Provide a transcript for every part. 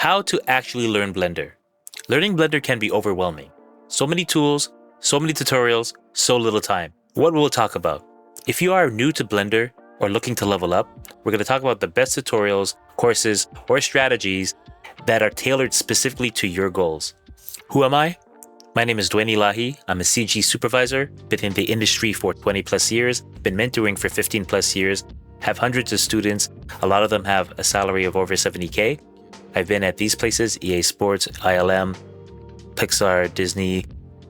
How to actually learn Blender. Learning Blender can be overwhelming. So many tools, so many tutorials, so little time. What we'll talk about. If you are new to Blender or looking to level up, we're going to talk about the best tutorials, courses, or strategies that are tailored specifically to your goals. Who am I? My name is Dwayne Elahie. I'm a CG Supervisor, been in the industry for 20 plus years, been mentoring for 15 plus years, have hundreds of students. A lot of them have a salary of over 70K. I've been at these places, EA Sports, ILM, Pixar, Disney,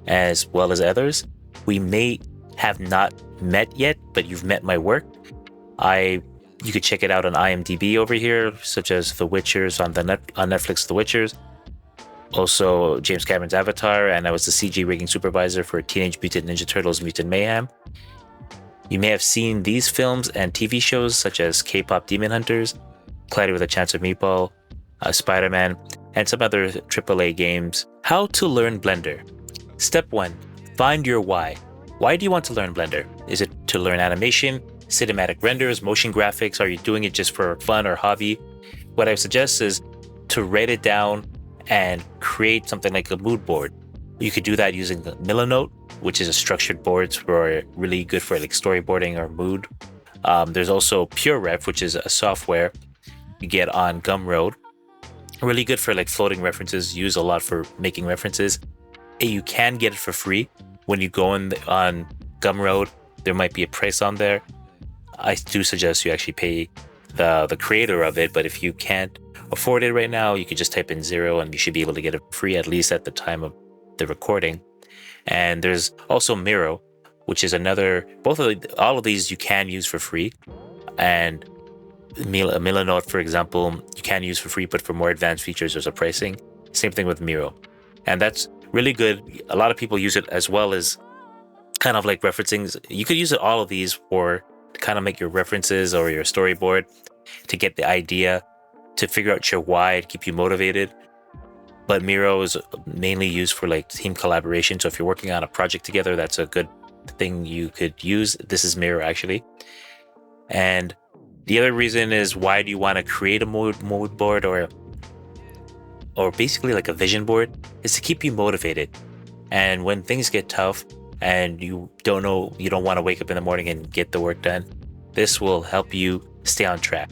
as well as others. We may have not met yet, but you've met my work. You could check it out on IMDb over here, such as The Witchers on Netflix, The Witchers. Also, James Cameron's Avatar, and I was the CG rigging supervisor for Teenage Mutant Ninja Turtles Mutant Mayhem. You may have seen these films and TV shows such as K-pop Demon Hunters, Cloudy with a Chance of Meatball, Spider-Man, and some other AAA games. How to learn Blender. Step 1. Find your why. Why do you want to learn Blender? Is it to learn animation, cinematic renders, motion graphics? Are you doing it just for fun or hobby? What I suggest is to write it down and create something like a mood board. You could do that using Milanote, which is a structured board for really good for like storyboarding or mood. There's also PureRef, which is a software you get on Gumroad. Really good for like floating references, used a lot for making references. You can get it for free. When you go on Gumroad, there might be a price on there. I do suggest you actually pay the creator of it, but if you can't afford it right now, you could just type in 0 and you should be able to get it free, at least at the time of the recording. And there's also Miro, which is another, all of these you can use for free. And Milanote, for example, you can use for free, but for more advanced features, there's a pricing. Same thing with Miro. And that's really good. A lot of people use it as well as kind of like referencing. You could use all of these for to kind of make your references or your storyboard to get the idea, to figure out your why, to keep you motivated. But Miro is mainly used for like team collaboration. So if you're working on a project together, that's a good thing you could use. This is Miro actually. And the other reason is, why do you want to create a mood board or basically like a vision board? Is to keep you motivated. And when things get tough and you don't want to wake up in the morning and get the work done, this will help you stay on track.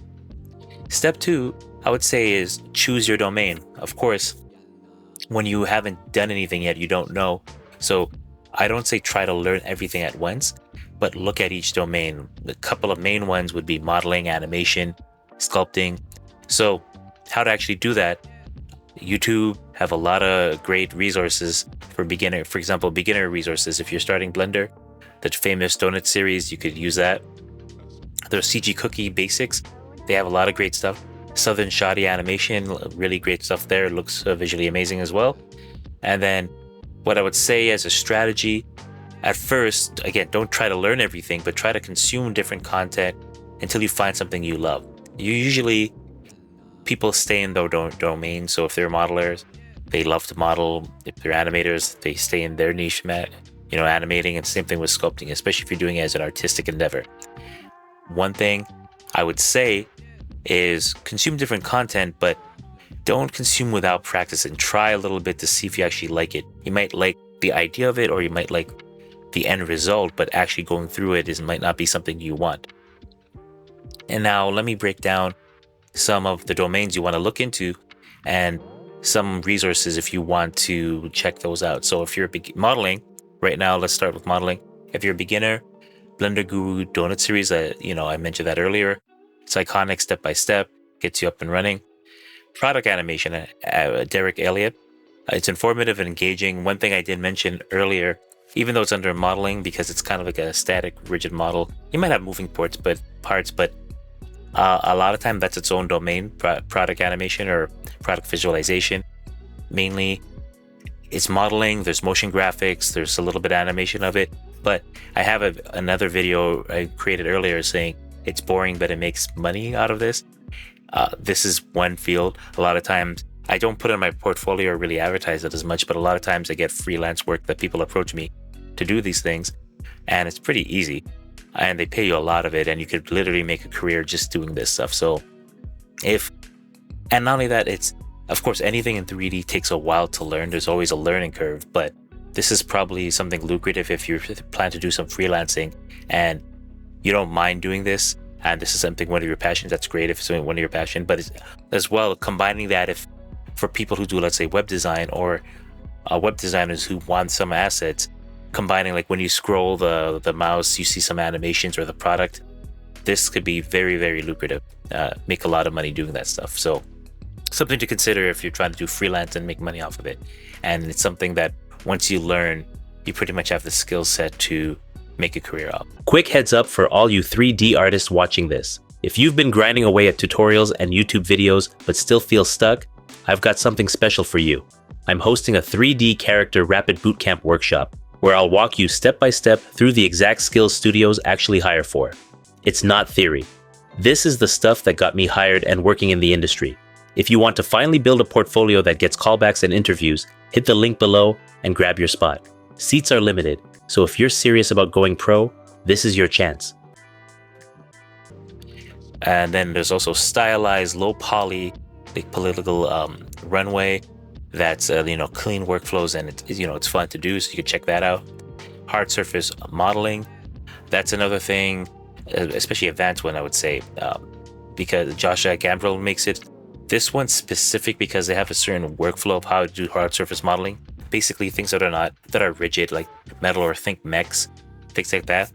Step 2, I would say, is choose your domain. Of course, when you haven't done anything yet, you don't know. So I don't say try to learn everything at once, but look at each domain. A couple of main ones would be modeling, animation, sculpting. So how to actually do that? YouTube have a lot of great resources for beginner. For example, beginner resources. If you're starting Blender, the famous donut series, you could use that. There's CG Cookie Basics. They have a lot of great stuff. Southern Shoddy Animation, really great stuff there. It looks visually amazing as well. And then what I would say as a strategy, at first, again, don't try to learn everything, but try to consume different content until you find something you love. People stay in their domain. So if they're modelers, they love to model. If they're animators, they stay in their niche, animating. And same thing with sculpting, especially if you're doing it as an artistic endeavor. One thing I would say is consume different content, but don't consume without practice, and try a little bit to see if you actually like it. You might like the idea of it, or you might like the end result, but actually going through it might not be something you want. And now let me break down some of the domains you want to look into and some resources if you want to check those out. So if you're modeling right now, let's start with modeling. If you're a beginner, Blender Guru Donut Series, I mentioned that earlier. It's iconic, step by step, gets you up and running. Product animation, Derek Elliott. It's informative and engaging. One thing I did mention earlier, even though it's under modeling, because it's kind of like a static, rigid model, you might have moving parts, but a lot of time that's its own domain, product animation or product visualization. Mainly, it's modeling, there's motion graphics, there's a little bit of animation of it. But I have another video I created earlier saying it's boring, but it makes money out of this. This is one field. A lot of times, I don't put it in my portfolio or really advertise it as much, but a lot of times I get freelance work that people approach me to do these things, and it's pretty easy. And they pay you a lot of it, and you could literally make a career just doing this stuff. So and not only that, it's Of course, anything in 3D takes a while to learn. There's always a learning curve, but this is probably something lucrative if you plan to do some freelancing and you don't mind doing this. And this is something, one of your passions, that's great if it's one of your passion, but as well, combining that if for people who do, let's say, web design or web designers who want some assets, combining like when you scroll the mouse, you see some animations or the product, this could be very, very lucrative. Make a lot of money doing that stuff. So something to consider if you're trying to do freelance and make money off of it. And it's something that once you learn, you pretty much have the skill set to make a career of. Quick heads up for all you 3D artists watching this. If you've been grinding away at tutorials and YouTube videos but still feel stuck, I've got something special for you. I'm hosting a 3D character rapid bootcamp workshop where I'll walk you step by step through the exact skills studios actually hire for. It's not theory. This is the stuff that got me hired and working in the industry. If you want to finally build a portfolio that gets callbacks and interviews, hit the link below and grab your spot. Seats are limited, so if you're serious about going pro, this is your chance. And then there's also stylized, low poly, like political runway. That's clean workflows, and it's fun to do, so you can check that out. Hard surface modeling, that's another thing, especially advanced one, I would say, because Joshua Gambrel makes it. This one's specific because they have a certain workflow of how to do hard surface modeling. Basically things that are rigid, like metal, or think mechs, things like that.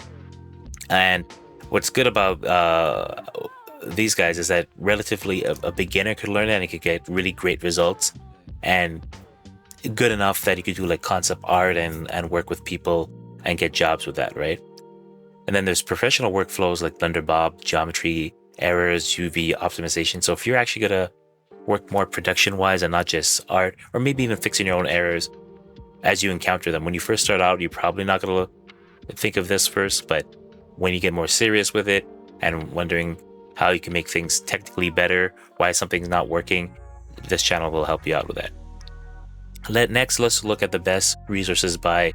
And what's good about these guys is that relatively a beginner could learn it and it could get really great results, and good enough that you could do like concept art and work with people and get jobs with that, right? And then there's professional workflows like Blender Bob, geometry, errors, UV optimization. So if you're actually gonna work more production wise and not just art, or maybe even fixing your own errors as you encounter them. When you first start out, you're probably not gonna think of this first, but when you get more serious with it and wondering how you can make things technically better, why something's not working, this channel will help you out with that. Next, let's look at the best resources by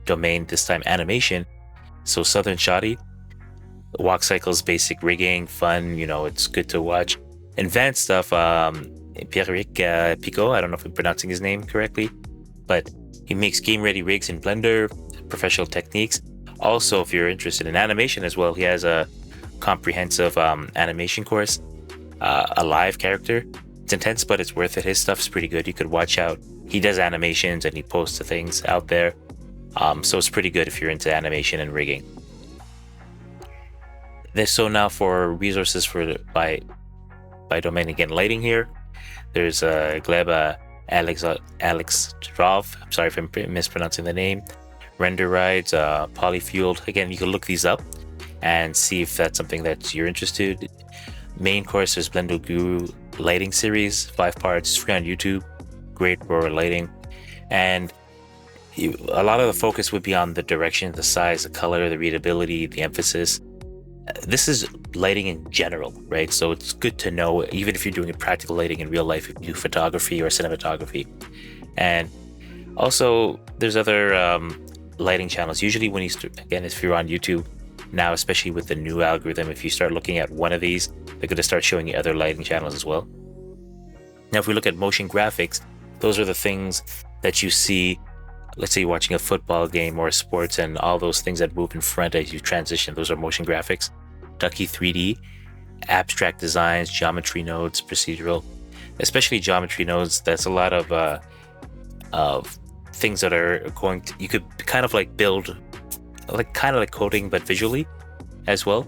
domain, this time animation. So Southern Shoddy, walk cycles, basic rigging, fun, it's good to watch. Advanced stuff, Pierrick Picot, I don't know if I'm pronouncing his name correctly, but he makes game-ready rigs in Blender, professional techniques. Also, if you're interested in animation as well, he has a comprehensive animation course, a live character. It's intense, but it's worth it. His stuff's pretty good. You could watch out. He does animations and he posts the things out there. So it's pretty good if you're into animation and rigging. So now for resources by domain, again, lighting here. There's Gleb Alexstrov. I'm sorry if I'm mispronouncing the name. Render Rides, Polyfueled. Again, you can look these up and see if that's something that you're interested in. Main course, there's Blender Guru lighting series, 5 parts, free on YouTube. Great for lighting. And a lot of the focus would be on the direction, the size, the color, the readability, the emphasis. This is lighting in general, right? So it's good to know, even if you're doing practical lighting in real life, if you do photography or cinematography. And also, there's other lighting channels. Usually when again, if you're on YouTube now, especially with the new algorithm, if you start looking at one of these, they're going to start showing you other lighting channels as well. Now, if we look at motion graphics, those are the things that you see. Let's say you're watching a football game or sports, and all those things that move in front as you transition, those are motion graphics. Ducky 3D, abstract designs, geometry nodes, procedural, especially geometry nodes. That's a lot of things that are going to, you could kind of like build, like kind of like coding, but visually as well.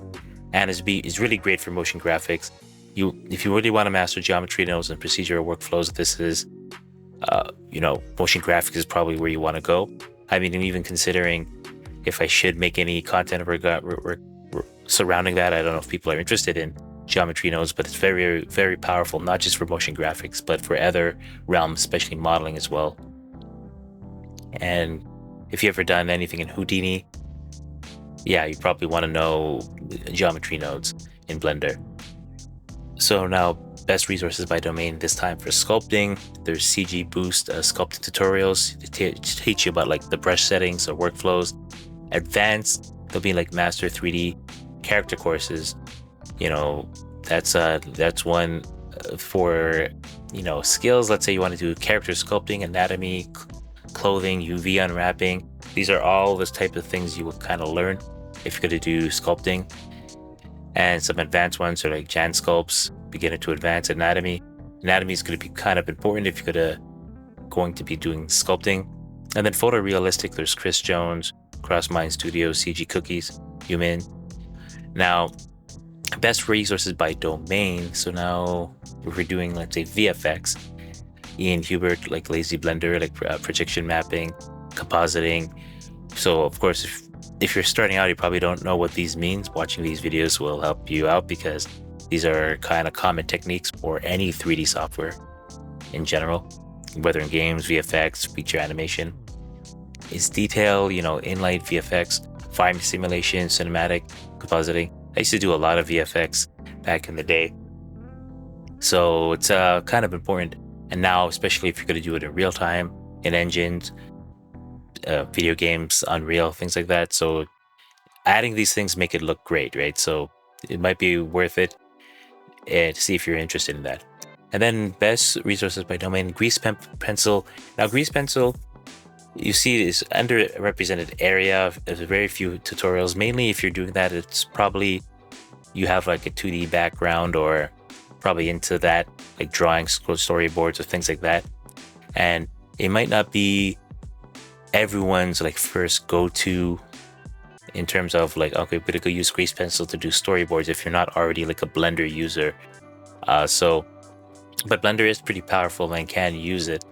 And it's really great for motion graphics. If you really want to master geometry nodes and procedural workflows, this is motion graphics is probably where you want to go. I mean, I'm even considering if I should make any content surrounding that. I don't know if people are interested in geometry nodes, but it's very, very powerful, not just for motion graphics, but for other realms, especially modeling as well. And if you've ever done anything in Houdini, yeah, you probably want to know geometry nodes in Blender. So now, best resources by domain, this time for sculpting. There's CG Boost sculpting tutorials to teach you about like the brush settings or workflows. Advanced, there'll be like Master 3D character courses. That's one for skills. Let's say you want to do character sculpting, anatomy, clothing, UV unwrapping. These are all the type of things you will kind of learn if you're going to do sculpting. And some advanced ones are like Jan sculpts, beginner to advanced anatomy. Anatomy is going to be kind of important if you're going to be doing sculpting. And then photorealistic, there's Chris Jones, Crossmind Studios, CG Cookies, Human. Now, best resources by domain. So now if we're doing, let's say, VFX, Ian Hubert, like Lazy Blender, like projection mapping, compositing. So of course, if you're starting out, you probably don't know what these means. Watching these videos will help you out because these are kind of common techniques for any 3D software in general, whether in games, VFX, feature animation. It's detail, inlight VFX, farming simulation, cinematic, compositing. I used to do a lot of VFX back in the day. So it's kind of important. And now, especially if you're going to do it in real time, in engines, video games, Unreal, things like that. So adding these things make it look great, right? So it might be worth it to see if you're interested in that. And then best resources by domain, Grease Pencil. Now, Grease Pencil, you see, is underrepresented area. There's very few tutorials. Mainly if you're doing that, it's probably you have like a 2D background or probably into that, like drawing storyboards or things like that. And it might not be everyone's like first go-to in terms of like, okay, we're gonna go use Grease Pencil to do storyboards if you're not already like a Blender user. But Blender is pretty powerful and can use it.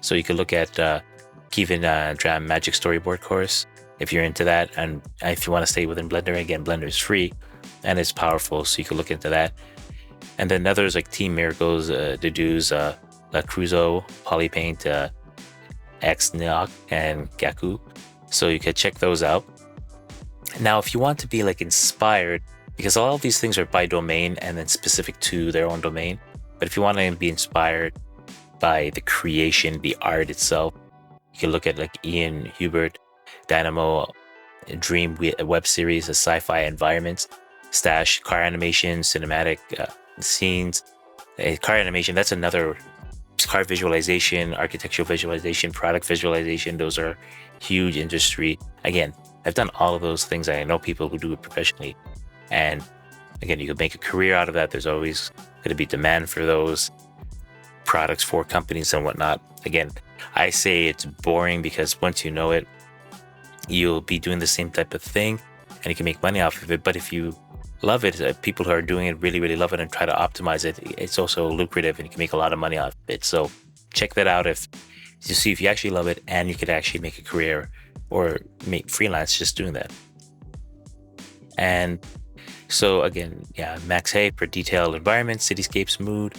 So you could look at Kevin Dram Magic Storyboard course if you're into that. And if you want to stay within Blender, again, Blender is free and it's powerful. So you can look into that. And then others like Team Miracles, Dedu's, La Cruzo, Polypaint, Xnoc, and Gaku. So you can check those out. Now, if you want to be like inspired, because all of these things are by domain and then specific to their own domain. But if you want to be inspired by the creation, the art itself, you can look at like Ian Hubert, Dynamo, Dream web series, a sci-fi environments, Stash, car animation, cinematic scenes, car animation. That's another car visualization, architectural visualization, product visualization. Those are huge industry. Again, I've done all of those things. I know people who do it professionally. And again, you can make a career out of that. There's always going to be demand for those products for companies and whatnot. Again, I say it's boring because once you know it, you'll be doing the same type of thing and you can make money off of it. But if you love it, people who are doing it really, really love it and try to optimize it, it's also lucrative and you can make a lot of money off of it. So check that out if you see if you actually love it and you could actually make a career or make freelance just doing that. And so again, yeah, Max Hay for detailed environments, cityscapes, mood,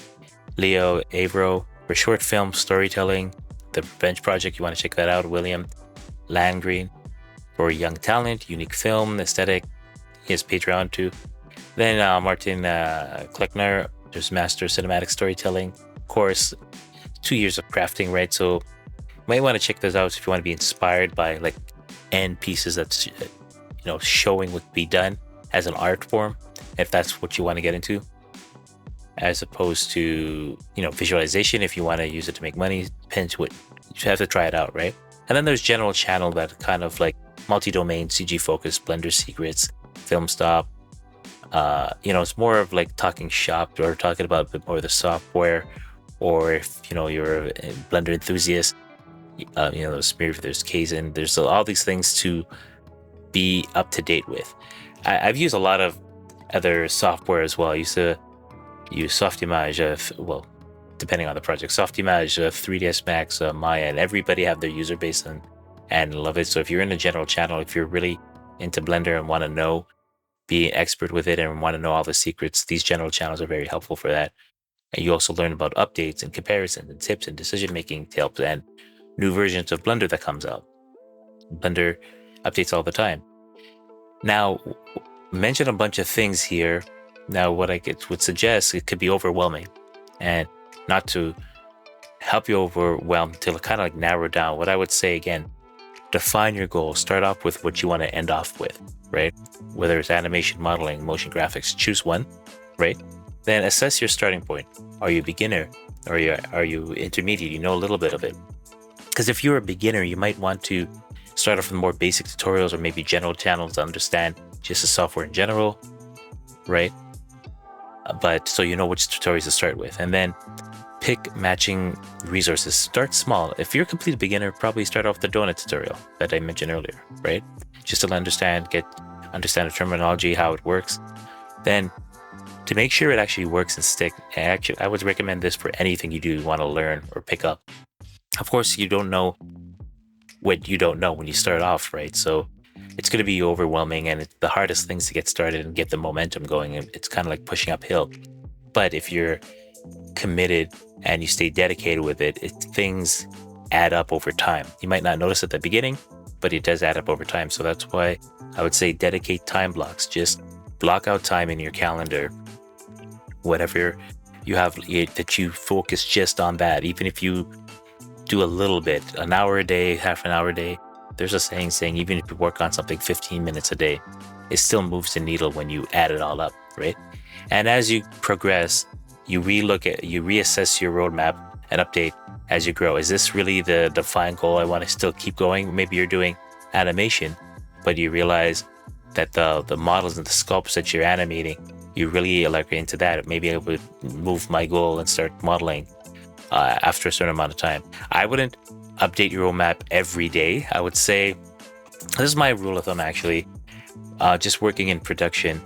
Leo Avro for short film storytelling, the Bench Project, you want to check that out, William Landgreen for young talent, unique film, aesthetic, he has Patreon too. Then Martin Kleckner, there's Master Cinematic Storytelling course, 2 years of crafting, right? So you might want to check those out if you want to be inspired by like end pieces that's showing what be done as an art form, if that's what you want to get into, as opposed to visualization. If you want to use it to make money, depends what you have to try it out, right? And then there's general channel that kind of like multi-domain, CG focused, Blender secrets, film stop. It's more of like talking shop or talking about a bit more of the software, or if you're a Blender enthusiast, there's Kaizen, there's all these things to be up to date with. I've used a lot of other software as well. I used to use Softimage, depending on the project, Softimage, 3ds Max, Maya, and everybody have their user base and love it. So if you're in a general channel, if you're really into Blender and want to be an expert with it and want to know all the secrets, these general channels are very helpful for that. And you also learn about updates and comparisons and tips and decision-making tips and new versions of Blender that comes out. Blender updates all the time. Now, mention a bunch of things here. Now, what I would suggest, it could be overwhelming, and not to help you overwhelm, to kind of like narrow down. What I would say again, define your goal. Start off with what you want to end off with, right? Whether it's animation, modeling, motion graphics, choose one, right? Then assess your starting point. Are you a beginner, or are you intermediate? You know a little bit of it. Because if you're a beginner, you might want to start off with more basic tutorials or maybe general channels to understand just the software in general, right? But so you know which tutorials to start with, and then pick matching resources. Start small. If you're a complete beginner, probably start off the donut tutorial that I mentioned earlier, right? Just to understand the terminology, how it works. Then to make sure it actually works and stick, I would recommend this for anything you do want to learn or pick up. Of course, you don't know what you don't know when you start off, right? So it's going to be overwhelming, and the hardest things to get started and get the momentum going. It's kind of like pushing uphill. But if you're committed and you stay dedicated with it, things add up over time. You might not notice at the beginning, but it does add up over time. So that's why I would say dedicate time blocks. Just block out time in your calendar, whatever you have, that you focus just on that. Even if you do a little bit, an hour a day, half an hour a day, there's a saying even if you work on something 15 minutes a day, it still moves the needle when you add it all up, right? And as you progress, you reassess your roadmap and update as you grow. Is this really the defined goal? I want to still keep going. Maybe you're doing animation, but you realize that the models and the sculpts that you're animating, you really like into that. Maybe I would move my goal and start modeling after a certain amount of time. I wouldn't update your roadmap every day. I would say, this is my rule of thumb actually, just working in production.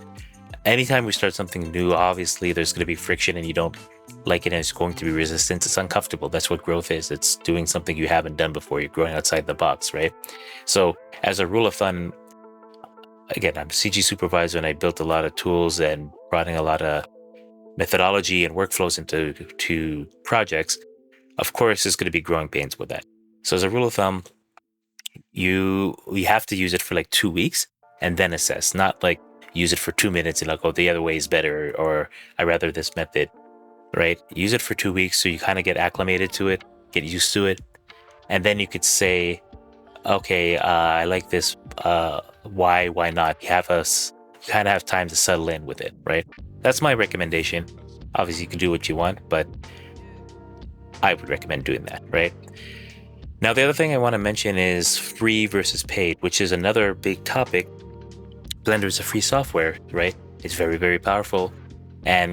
Anytime we start something new, obviously there's going to be friction and you don't like it and it's going to be resistance. It's uncomfortable. That's what growth is. It's doing something you haven't done before. You're growing outside the box, right? So as a rule of thumb, again, I'm a CG supervisor and I built a lot of tools and brought in a lot of methodology and workflows into projects. Of course, there's going to be growing pains with that. So as a rule of thumb, we have to use it for like 2 weeks and then assess, not like use it for 2 minutes and like, oh, the other way is better, or I rather this method, right? Use it for 2 weeks so you kind of get acclimated to it, get used to it. And then you could say, okay, I like this. Why not? You kind of have time to settle in with it, right? That's my recommendation. Obviously, you can do what you want, but I would recommend doing that, right? Now, the other thing I want to mention is free versus paid, which is another big topic. Blender is a free software, right? It's very, very powerful. And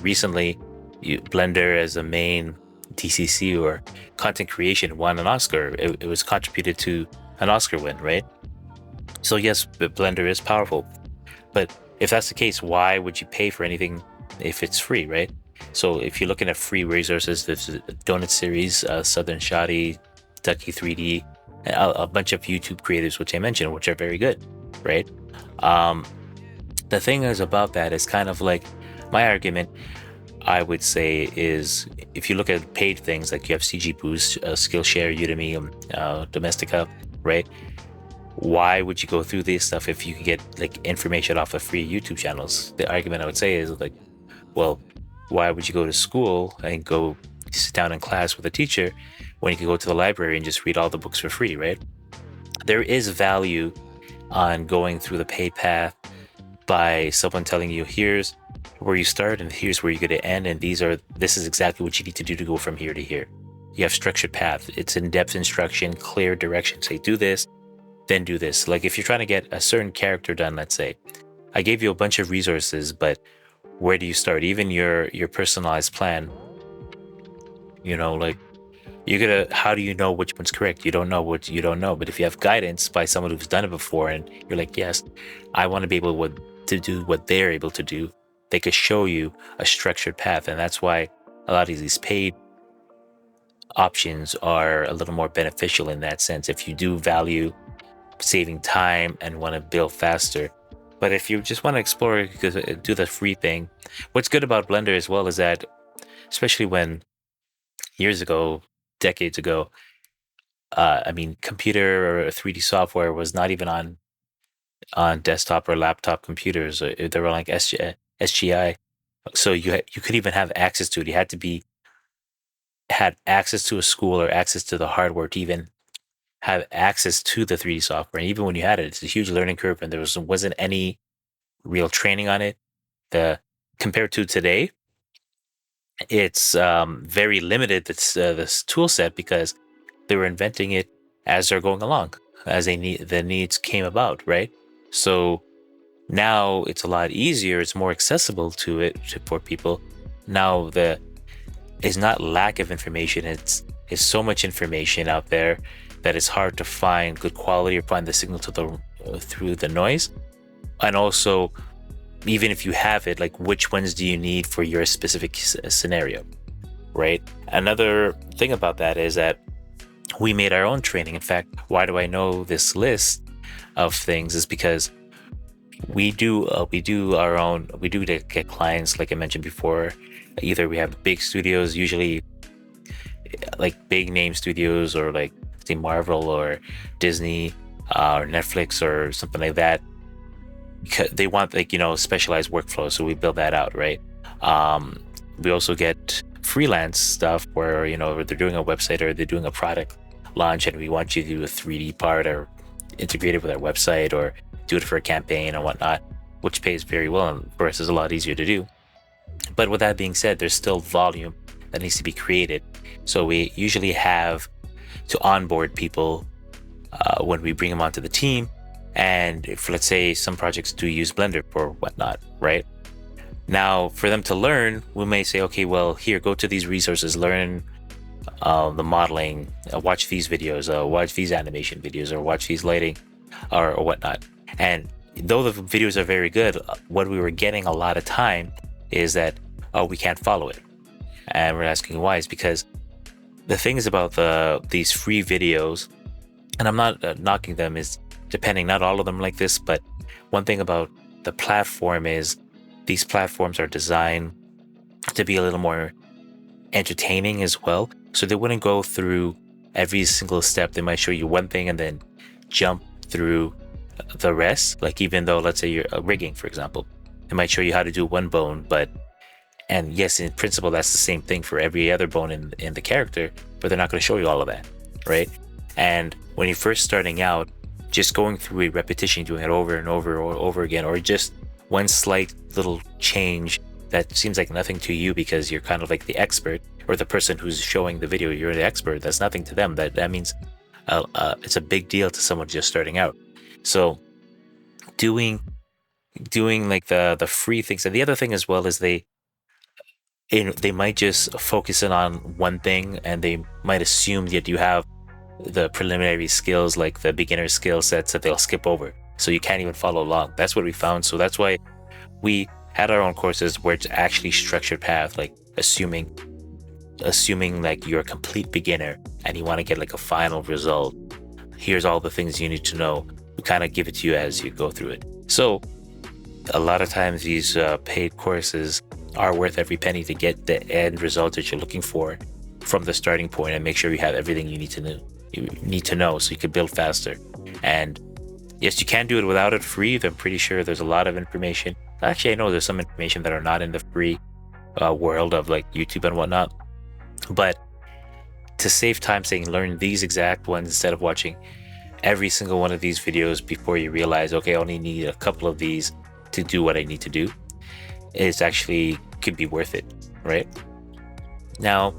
recently, Blender as a main DCC or content creation won an Oscar. It was contributed to an Oscar win, right? So yes, Blender is powerful. But if that's the case, why would you pay for anything if it's free, right? So if you're looking at free resources, there's a Donut series, Southern Shoddy, Ducky 3D, a bunch of YouTube creators, which I mentioned, which are very good, right? The thing is about that is kind of like my argument, I would say, is if you look at paid things like you have CG Boost, Skillshare, Udemy, Domestika, right? Why would you go through this stuff if you can get like information off of free YouTube channels? The argument I would say is like, well, why would you go to school and go sit down in class with a teacher when you can go to the library and just read all the books for free, right? There is value on going through the paid path by someone telling you, here's where you start and here's where you're going to end, and this is exactly what you need to do to go from here to here. You have structured path. It's in-depth instruction, clear direction. Say, do this, then do this. Like if you're trying to get a certain character done, let's say, I gave you a bunch of resources, but where do you start? Even your personalized plan, like how do you know which one's correct? You don't know what you don't know. But if you have guidance by someone who's done it before and you're like, yes, I want to be able to do what they're able to do, they could show you a structured path. And that's why a lot of these paid options are a little more beneficial in that sense. If you do value saving time and want to build faster. But if you just want to explore, do the free thing. What's good about Blender as well is that, especially when years ago, decades ago, computer or 3D software was not even on desktop or laptop computers. They were like SGI. So you could even have access to it. You had access to a school or access to the hardware to even have access to the 3D software. And even when you had it, it's a huge learning curve, and there wasn't any real training on it. Compared to today, it's very limited, this tool set, because they were inventing it as they're going along, as the needs came about, right? So now it's a lot easier, it's more accessible for people. Now it's not lack of information, it's so much information out there that it's hard to find good quality or find the signal through the noise. And also, even if you have it, like, which ones do you need for your specific scenario, right? Another thing about that is that we made our own training. In fact, why do I know this list of things is because we do to get clients, like I mentioned before. Either we have big studios, usually like big name studios, or like say Marvel or Disney or Netflix or something like that. They want, like, specialized workflows, so we build that out, right? We also get freelance stuff where they're doing a website or they're doing a product launch, and we want you to do a 3D part or integrate it with our website or do it for a campaign or whatnot, which pays very well and for us is a lot easier to do. But with that being said, there's still volume that needs to be created, so we usually have to onboard people when we bring them onto the team. And if, let's say, some projects do use Blender for whatnot, right? Now, for them to learn, we may say, okay, well, here, go to these resources, learn the modeling, watch these videos, watch these animation videos, or watch these lighting, or whatnot. And though the videos are very good, what we were getting a lot of time is that, oh, we can't follow it. And we're asking why. Is because the things about these free videos, and I'm not knocking them, is depending, not all of them like this, but one thing about the platform is these platforms are designed to be a little more entertaining as well. So they wouldn't go through every single step. They might show you one thing and then jump through the rest. Like, even though, let's say you're rigging, for example, they might show you how to do one bone, and yes, in principle, that's the same thing for every other bone in the character, but they're not going to show you all of that, right? And when you're first starting out, just going through a repetition, doing it over and over or over again, or just one slight little change that seems like nothing to you because you're kind of like the expert, or the person who's showing the video, you're the expert. That's nothing to them. That means it's a big deal to someone just starting out. So doing like the free things. And the other thing as well is they might just focus in on one thing, and they might assume that you have the preliminary skills, like the beginner skill sets, that they'll skip over, so you can't even follow along. That's what we found. So that's why we had our own courses where it's actually structured path, like assuming like you're a complete beginner and you want to get like a final result. Here's all the things you need to know. We kind of give it to you as you go through it. So a lot of times these paid courses are worth every penny to get the end result that you're looking for from the starting point, and make sure you have everything you need to know so you can build faster. And yes, you can do it without it free. I'm pretty sure there's a lot of information. Actually, I know there's some information that are not in the free world of like YouTube and whatnot. But to save time, saying learn these exact ones instead of watching every single one of these videos before you realize, okay, I only need a couple of these to do what I need to do, is actually could be worth it, right? Now,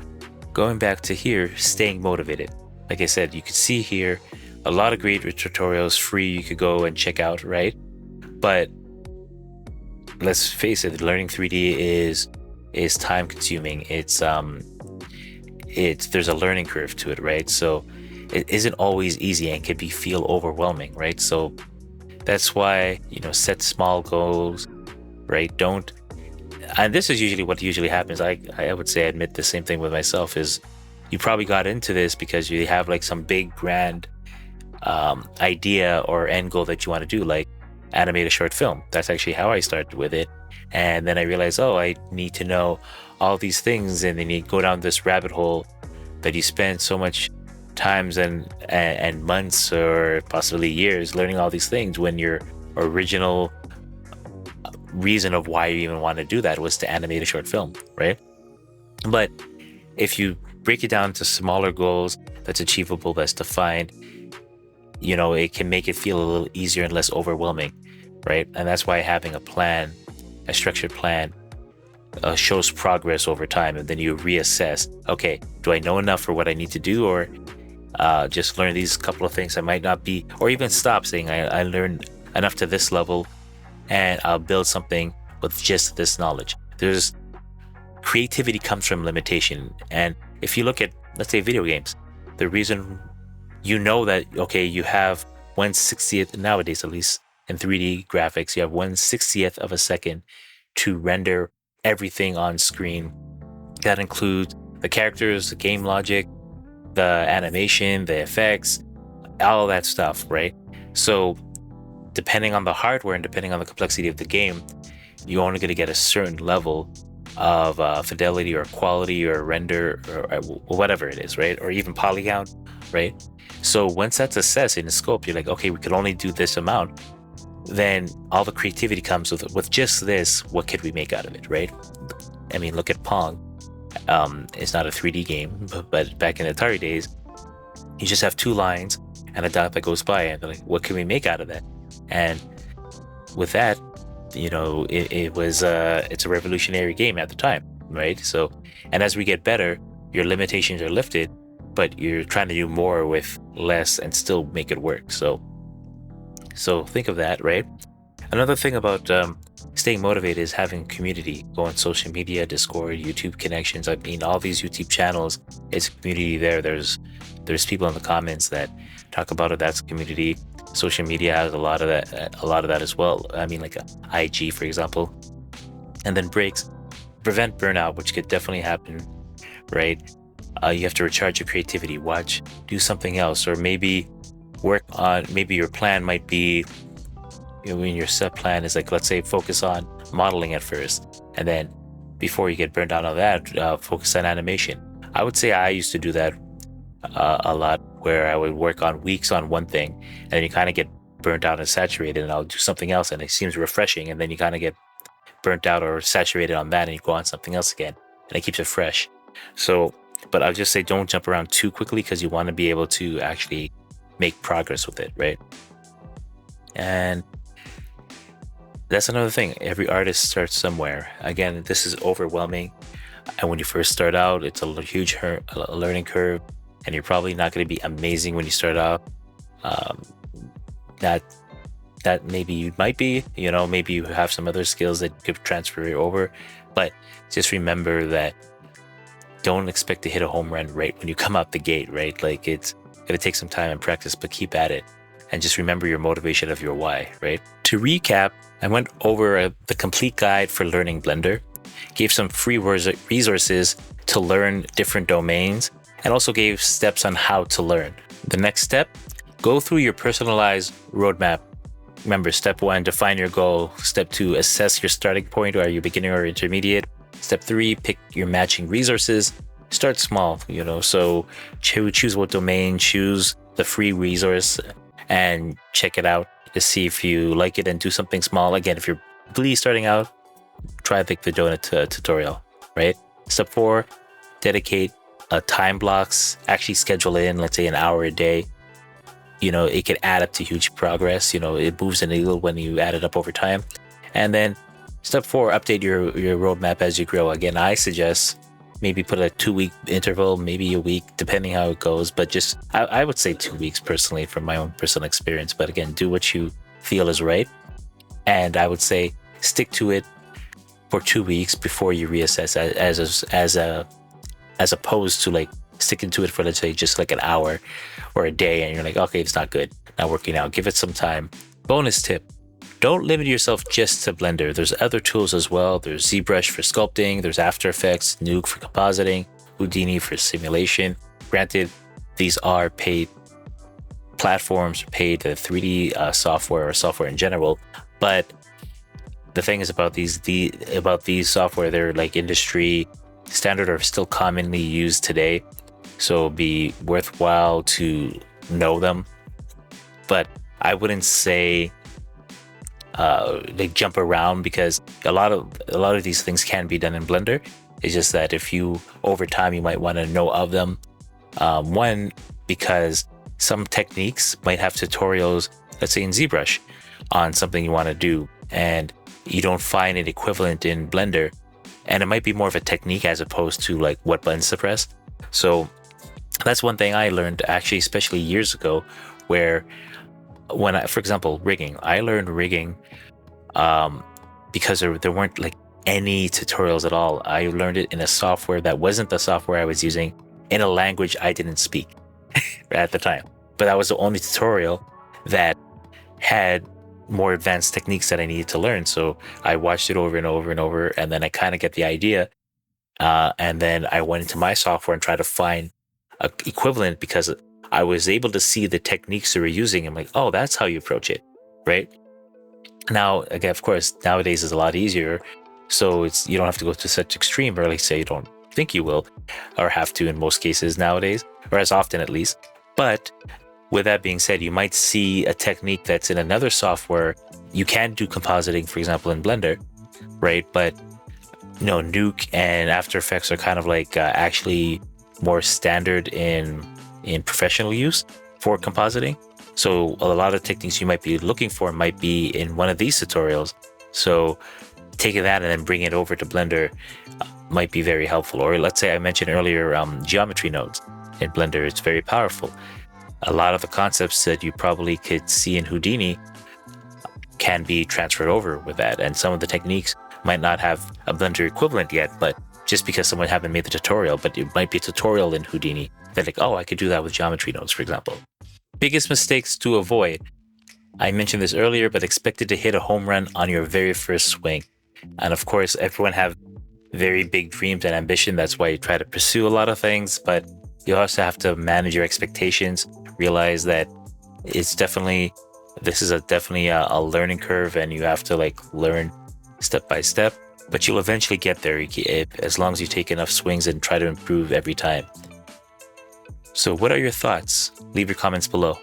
going back to here, staying motivated. Like I said, you can see here a lot of great tutorials free you could go and check out, right? But let's face it, learning 3D is time consuming. It's there's a learning curve to it, right? So it isn't always easy and can feel overwhelming, right? So that's why, set small goals, right? And this is usually what usually happens. I would say I admit the same thing with myself, is you probably got into this because you have like some big grand idea or end goal that you want to do, like animate a short film. That's actually how I started with it. And then I realized, oh, I need to know all these things, and then you go down this rabbit hole that you spend so much times and months or possibly years learning all these things, when your original reason of why you even want to do that was to animate a short film, right? But if you break it down to smaller goals that's achievable, that's defined, it can make it feel a little easier and less overwhelming, right? And that's why having a plan, a structured plan, shows progress over time, and then you reassess. Okay, do I know enough for what I need to do, or just learn these couple of things I might not be, or even stop saying I learned enough to this level, and I'll build something with just this knowledge. There's creativity comes from limitation, and if you look at, let's say, video games, the reason you know that, okay, you have 1/60th nowadays, at least in 3D graphics, you have 1/60th of a second to render everything on screen. That includes the characters, the game logic, the animation, the effects, all that stuff, right? So depending on the hardware and depending on the complexity of the game, you're only going to get a certain level of fidelity or quality or render or whatever it is, right? Or even polygon, right? So once that's assessed in the scope, you're like, okay, we could only do this amount. Then all the creativity comes with just this. What could we make out of it, right? I mean, look at Pong. It's not a 3D game, but back in the Atari days, you just have two lines and a dot that goes by, and they're like, what can we make out of that? And with that, you know, it's a revolutionary game at the time, right? So, and as we get better, your limitations are lifted, but you're trying to do more with less and still make it work. So think of that, right? Another thing about staying motivated is having community. Go on social media, Discord, YouTube connections. I mean, all these YouTube channels, it's a community there. There's people in the comments that talk about it. That's a community. Social media has a lot of that as well. I mean, like IG, for example. And then breaks prevent burnout, which could definitely happen, right? You have to recharge your creativity, do something else, or maybe work on, maybe your plan might be, when your set plan is like, let's say, focus on modeling at first, and then before you get burned out on that, focus on animation. I would say I used to do that a lot, where I would work on weeks on one thing, and then you kind of get burnt out and saturated, and I'll do something else, and it seems refreshing, and then you kind of get burnt out or saturated on that, and you go on something else again, and it keeps it fresh. So, but I'll just say, don't jump around too quickly, because you want to be able to actually make progress with it, right? And that's another thing. Every artist starts somewhere. Again, this is overwhelming. And when you first start out, it's a huge learning curve, and you're probably not going to be amazing when you start out. That maybe you might be, maybe you have some other skills that could transfer over, but just remember that don't expect to hit a home run right when you come out the gate, right? Like, it's going to take some time and practice, but keep at it. And just remember your motivation of your why, right? To recap, I went over the complete guide for learning Blender, gave some free resources to learn different domains, and also gave steps on how to learn. The next step, go through your personalized roadmap. Remember, step 1, define your goal. Step 2, assess your starting point. Are you beginner or intermediate? Step 3, pick your matching resources. Start small, so choose what domain, choose the free resource, and check it out to see if you like it, and do something small. Again, if you're really starting out, try the donut tutorial, right? Step 4, dedicate time blocks. Actually schedule in, let's say, an hour a day. It could add up to huge progress. It moves the needle when you add it up over time. And then step 4, update your roadmap as you grow. Again, I suggest maybe put a 2-week interval, maybe a week, depending how it goes. But just, I would say 2 weeks personally, from my own personal experience. But again, do what you feel is right. And I would say stick to it for 2 weeks before you reassess, as opposed to like sticking to it for, let's say, just like an hour or a day, and you're like, okay, it's not good, not working out. Give it some time. Bonus tip: don't limit yourself just to Blender. There's other tools as well. There's ZBrush for sculpting. There's After Effects, Nuke for compositing, Houdini for simulation. Granted, these are paid platforms, paid 3D software or software in general. But the thing is about these software, they're like industry standard or still commonly used today. So it'd be worthwhile to know them. But I wouldn't say they jump around, because a lot of these things can be done in Blender. It's just that if you, over time, you might want to know of them. One, because some techniques might have tutorials, let's say in ZBrush, on something you want to do, and you don't find it equivalent in Blender. and it might be more of a technique as opposed to like what buttons to press. So that's one thing I learned actually, especially years ago, where when for example, rigging, I learned rigging because there weren't like any tutorials at all. I learned it in a software that wasn't the software I was using, in a language I didn't speak at the time. But that was the only tutorial that had more advanced techniques that I needed to learn. So I watched it over and over and over, and then I kind of get the idea. And then I went into my software and tried to find an equivalent, because I was able to see the techniques they were using. I'm like, oh, that's how you approach it, right? Now, again, of course, nowadays is a lot easier. So you don't have to go to such extreme, or at least say you don't think you will, or have to in most cases nowadays, or as often at least. But with that being said, you might see a technique that's in another software. You can do compositing, for example, in Blender, right? But Nuke and After Effects are kind of like actually more standard in professional use for compositing. So a lot of techniques you might be looking for might be in one of these tutorials. So taking that and then bringing it over to Blender might be very helpful. Or let's say I mentioned earlier geometry nodes in Blender. It's very powerful. A lot of the concepts that you probably could see in Houdini can be transferred over with that. And some of the techniques might not have a Blender equivalent yet, but just because someone haven't made the tutorial, but it might be a tutorial in Houdini, they're like, oh, I could do that with geometry nodes, for example. Biggest mistakes to avoid. I mentioned this earlier, but expected to hit a home run on your very first swing. And of course, everyone have very big dreams and ambition. That's why you try to pursue a lot of things, but you also have to manage your expectations, realize that this is definitely a learning curve, and you have to like learn step by step, but you'll eventually get there as long as you take enough swings and try to improve every time. So what are your thoughts? Leave your comments below.